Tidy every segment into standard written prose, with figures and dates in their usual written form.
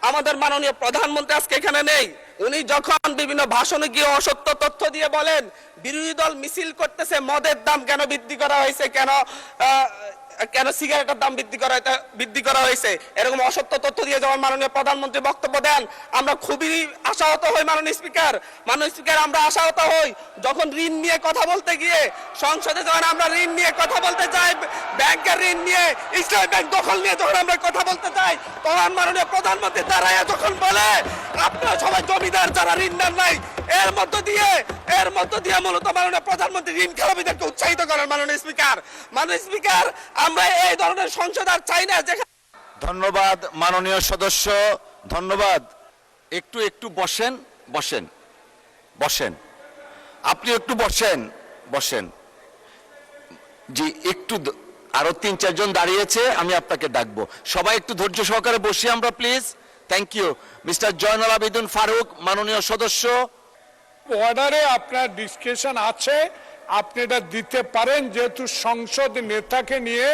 আমাদের মাননীয় প্রধানমন্ত্রী আজকে এখানে নেই। উনি যখন বিভিন্ন ভাষণে গিয়ে অসত্য তথ্য দিয়ে বলেন বিরোধী দল মিছিল করতেছে মদের দাম কেন বৃদ্ধি করা হয়েছে, কেন সিগারেটের দাম বৃদ্ধি করা হয়েছে, এরকম অসত্য তথ্য দিয়ে যখন মাননীয় প্রধানমন্ত্রী বক্তব্য দেন আমরা খুবই আশাহত হই। মাননীয় স্পিকার, আমরা আশাহত হই যখন ঋণ নিয়ে কথা বলতে গিয়ে সংসদে যখন আমরা ঋণ নিয়ে কথা বলতে চাই, ব্যাংকের ঋণ নিয়ে, ইসলামী ব্যাংক দখল নিয়ে যখন আমরা কথা বলতে চাই, তখন মাননীয় প্রধানমন্ত্রী দাঁড়ায় যখন বলে আপনারা সবাই জমিদার যারা ঋণ নেন নাই, এর মধ্য দিয়ে মূলত মাননীয় প্রধানমন্ত্রী ঋণ খেলাপিদেরকে উৎসাহিত করেন। মাননীয় স্পিকার, আমরা এই ধরনের সংসদ আর চাই না। ধন্যবাদ মাননীয় সদস্য, ধন্যবাদ। একটু বসেন আপনি একটু বসেন জি, একটু আরো 3-4 জন দাঁড়িয়েছে, আমি আপনাকে ডাকবো। সবাই একটু ধৈর্য সহকারে বসি আমরা, please. Thank you. Mister Joynul Abedin Faruk, মাননীয় সদস্য। অর্ডারে আপনার ডিসকাশন আছে, আপনি এটা দিতে পারেন, যেহেতু সংসদ নেতাকে নিয়ে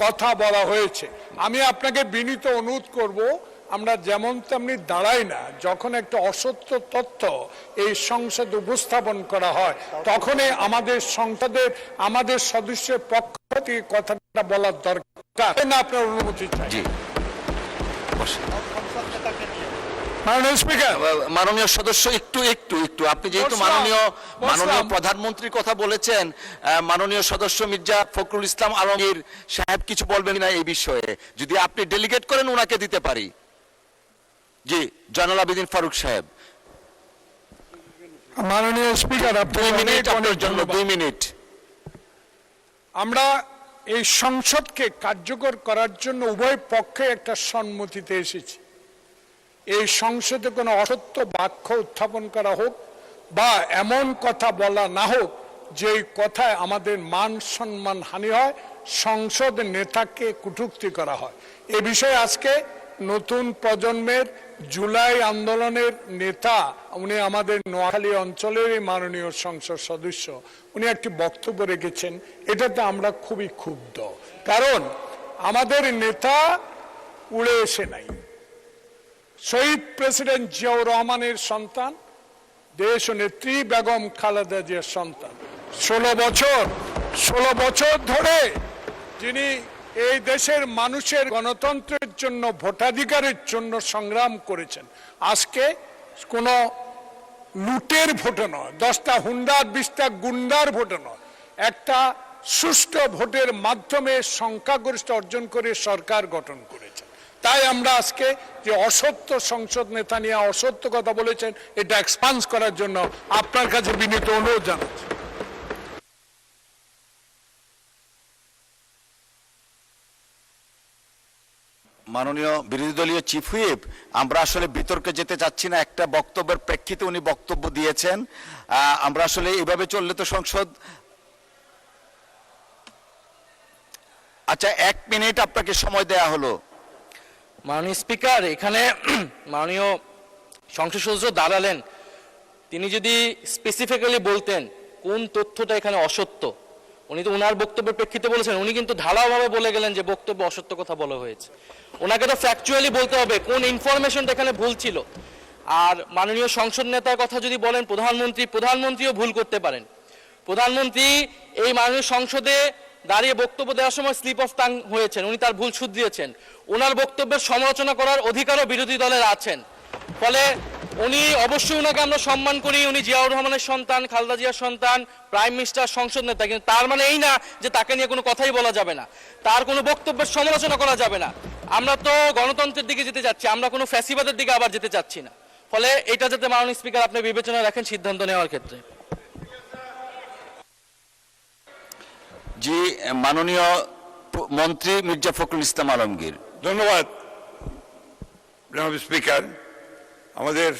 কথা বলা হয়েছে। আমি আপনাকে বিনীত অনুরোধ করব, আমরা যেমন তেমনি দাঁড়াই না, যখন একটা অসত্য তথ্য এই সংসদে উপস্থাপন করা হয় তখনই আমাদের সদস্যের পক্ষ থেকে কথাটা বলার দরকার না। আপনার অনুমতি চাই। মাননীয় স্পিকার, মাননীয় সদস্য, একটু আপনি যেহেতু মাননীয় প্রধানমন্ত্রীর কথা বলেছেন, মাননীয় সদস্য মির্জা ফখরুল ইসলাম আলমগীর সাহেব কিছু বলবেন না এই বিষয়ে? যদি আপনি ডেলিগেট করেন ওনাকে দিতে পারি। জি, জয়নুল আবেদিন ফারুক সাহেব। মাননীয় স্পিকার, 2 মিনিট আপনার জন্য, 2 মিনিট। আমরা এই সংসদকে কার্যকর করার জন্য উভয় পক্ষে একটা সম্মতিতে এসেছি। এই সংসদে কোনো অসত্য বাক্য উত্থাপন করা হোক বা এমন কথা বলা না হোক যে কথায় আমাদের মান সম্মান হানি হয়, সংসদ নেতাকে কটূক্তি করা হয়। এ বিষয়ে আজকে নতুন প্রজন্মের জুলাই আন্দোলনের নেতা, উনি আমাদের নোয়াখালী অঞ্চলের মাননীয় সংসদ সদস্য, উনি একটি বক্তব্য রেখেছেন। এটাতে আমরা খুবই ক্ষুব্ধ, কারণ আমাদের নেতা উড়ে এসে নাই। শহীদ প্রেসিডেন্ট জিয়াউর রহমানের সন্তান, দেশ নেত্রী বেগম খালেদা জিয়ার সন্তান। 16 বছর ধরে যিনি এই দেশের মানুষের গণতন্ত্রের জন্য, ভোটাধিকারের জন্য সংগ্রাম করেছেন। আজকে কোনো লুটের ভোটে নয়, 10টা হুন্ডার 20টা গুন্ডার ভোটে নয়, একটা সুষ্ঠু ভোটের মাধ্যমে সংখ্যাগরিষ্ঠ অর্জন করে সরকার গঠন করেছে। তাই আমরা আজকে যে অসত্য সংসদ নেতা নিয়ে অসত্য কথা বলেছেন, এটা এক্সপান্স করার জন্য আপনার কাছে বিনীত অনুরোধ জানাচ্ছি। মাননীয় বিরোধী দলীয় চিফ হুইপ, আমরা আসলে বিতর্কে যেতে চাচ্ছি না। একটা বক্তব্যের প্রেক্ষিতে উনি বক্তব্য দিয়েছেন। আমরা আসলে এইভাবে চললে তো সংসদ। আচ্ছা, 1 মিনিট আপনাকে সময় দেয়া হলো। মাননীয় স্পিকার, এখানে মাননীয় সংসদ সদস্য দাঁড়ালেন, তিনি যদি স্পেসিফিক্যালি বলতেন কোন তথ্যটা এখানে অসত্য, উনি তো ওনার বক্তব্যের প্রেক্ষিতে বলেছেন, উনি কিন্তু ঢালাওভাবে বলে গেলেন যে বক্তব্য অসত্য কথা বলা হয়েছে। ওনাকে তো ফ্যাকচুয়ালি বলতে হবে কোন ইনফরমেশনটা এখানে ভুল ছিল। আর মাননীয় সংসদ নেতার কথা যদি বলেন, প্রধানমন্ত্রীও ভুল করতে পারেন। প্রধানমন্ত্রী এই মাননীয় সংসদে দাঁড়িয়ে বক্তব্য দেওয়ার সময় স্লিপ অফ টাং হয়েছেন, উনি তার ভুল শুধরিয়েছেন। ওনার বক্তব্যের সমালোচনা করার অধিকারও বিরোধী দলের আছেন। ফলে উনি অবশ্যই, ওনাকে আমরা সম্মান করি, উনি জিয়াউর রহমানের সন্তান, খালেদা জিয়ার সন্তান, প্রাইম মিনিস্টার, সংসদ নেতা, কিন্তু তার মানে এই না যে তাকে নিয়ে কোনো কথাই বলা যাবে না, তার কোনো বক্তব্যের সমালোচনা করা যাবে না। আমরা তো গণতন্ত্রের দিকে যেতে যাচ্ছি, আমরা কোনো ফ্যাসিবাদের দিকে আবার যেতে চাচ্ছি না। ফলে এটা যাতে মাননীয় স্পিকার আপনি বিবেচনায় রাখেন সিদ্ধান্ত নেওয়ার ক্ষেত্রে। জি, মাননীয় মন্ত্রী মির্জা ফখরুল ইসলাম আলমগীর। ধন্যবাদ জনাব স্পিকার। আমাদের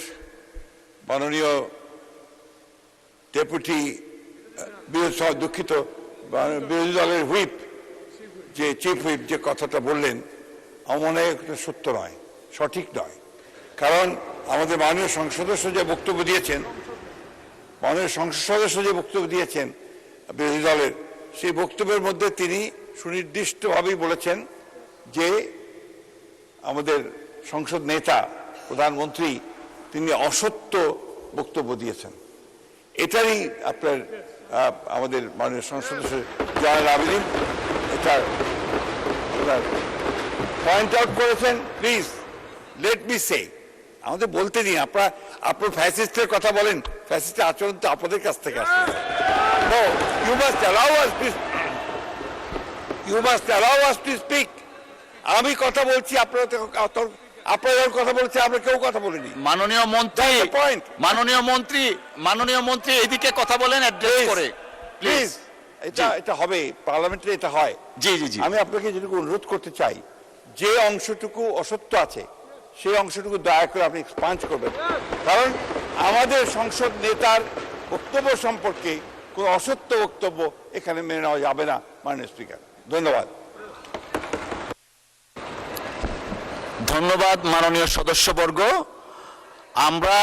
মাননীয় ডেপুটি দুঃখিত বিরোধী দলের হুইপ, যে চিফ হুইপ যে কথাটা বললেন, আমার মনে হয় এটা সত্য নয়, সঠিক নয়। কারণ আমাদের মাননীয় সংসদ সদস্য যে বক্তব্য দিয়েছেন, বিরোধী দলের, সেই বক্তব্যের মধ্যে তিনি সুনির্দিষ্টভাবেই বলেছেন যে আমাদের সংসদ নেতা প্রধানমন্ত্রী তিনি অসত্য বক্তব্য দিয়েছেন। এটারই আপনার আমাদের মাননীয় সংসদ সদস্য জয়নাল আবেদীন এটা পয়েন্ট আউট করেছেন। প্লিজ লেট মি সে, আমাদের বলতে দিন। আপনার ফ্যাসিস্টের কথা বলেন, ফ্যাসিস্টের আচরণ তো আপনাদের কাছ থেকে আসছে। No, you must allow us to you must allow us to speak. আমি কথা বলছি, আপনারা যখন কথা বলছে আমরা কেউ কথা বলিনি। মাননীয় মন্ত্রী, That's the point. মাননীয় মন্ত্রী এদিকে কথা বলেন অ্যাড্রেস করে প্লিজ। এটা হবে, পার্লামেন্টে এটা হয়। জি জি জি। আমি আপনাকে যেটুকু অনুরোধ করতে চাই, যে অংশটুকু অসত্য আছে সেই অংশটুকু দয়া করে আপনি এক্সপাঞ্জ করবেন, কারণ আমাদের সংসদ নেতার বক্তব্য সম্পর্কে কোনো অসত্য বক্তব্য এখানে মেনে নেওয়া যাবে না মাননীয় স্পিকার। ধন্যবাদ। ধন্যবাদ মাননীয় সদস্যবর্গ। আমরা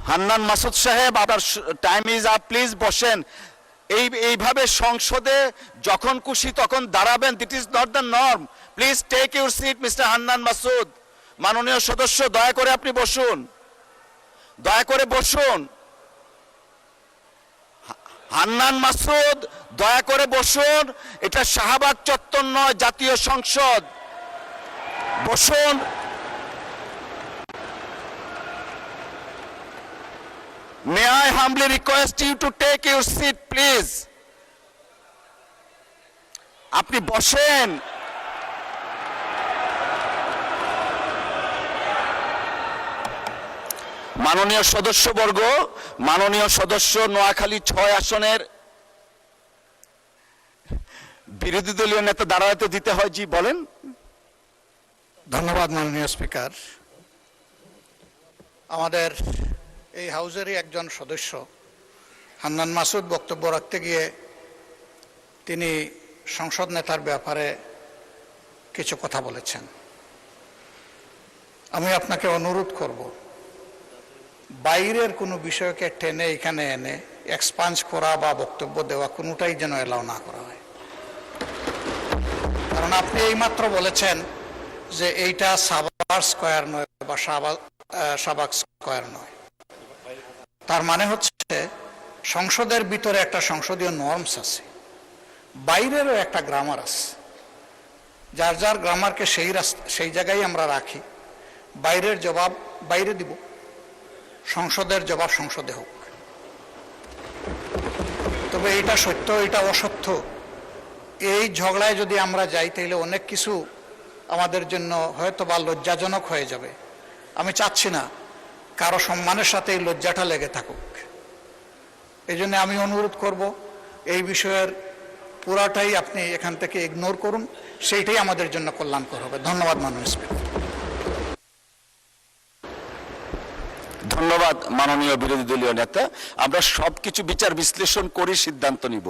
হান্নান মাসুদ সাহেব, আপনার টাইম ইজ আপ, প্লিজ বসেন। এইভাবে সংসদে যখন খুশি তখন দাঁড়াবেন, this is not the norm. Please take your seat mister Hannan Masud. মাননীয় সদস্য দয়া করে আপনি বসুন, দয়া করে বসুন। হান্নান মাসুদ দয়া করে বসুন। এটা শাহবাগ চত্বর নয়, জাতীয় সংসদ। বসুন। May I humbly request you to take your seat, please? আপনি বসেন। মাননীয় সদস্যবর্গ, মাননীয় সদস্য নোয়াখালী 6 আসনের বিরোধী দলীয় নেতা দাঁড়াতে দিতে হয়। জি বলেন। ধন্যবাদ মাননীয় স্পিকার। আমাদের এই হাউজেরই একজন সদস্য হান্নান মাসুদ বক্তব্য রাখতে গিয়ে তিনি সংসদ নেতার ব্যাপারে কিছু কথা বলেছেন। আমি আপনাকে অনুরোধ করব, বাইরের কোনো বিষয়কে টেনে এখানে এনে এক্সপাঞ্জ করা বা বক্তব্য দেওয়া কোনোটাই যেন এলাও না করা হয়। কারণ আপনি এইমাত্র বলেছেন যে এইটা সাভার স্কয়ার নয় বা শাহবাগ স্কয়ার নয়। তার মানে হচ্ছে সংসদের ভিতরে একটা সংসদীয় নর্মস আছে, বাইরেরও একটা গ্রামার আছে। যার যার গ্রামারকে সেই জায়গায় আমরা রাখি। বাইরের জবাব বাইরে দিব, সংসদের জবাব সংসদে হোক। তবে এটা সত্য, এটা অসত্য, এই ঝগড়ায় যদি আমরা যাই তাহলে অনেক কিছু আমাদের জন্য হয়তো বা লজ্জাজনক হয়ে যাবে। আমি চাচ্ছি না কারো সম্মানের সাথে এই লজ্জাটা লেগে থাকুক। এই জন্য আমি অনুরোধ করব, এই বিষয়ের পুরাটাই আপনি এখান থেকে ইগনোর করুন, সেইটাই আমাদের জন্য কল্যাণকর হবে। ধন্যবাদ মাননীয় স্পিকার। ধন্যবাদ মাননীয় বিরোধী দলীয় নেতা। আমরা সবকিছু বিচার বিশ্লেষণ করে সিদ্ধান্ত নিব।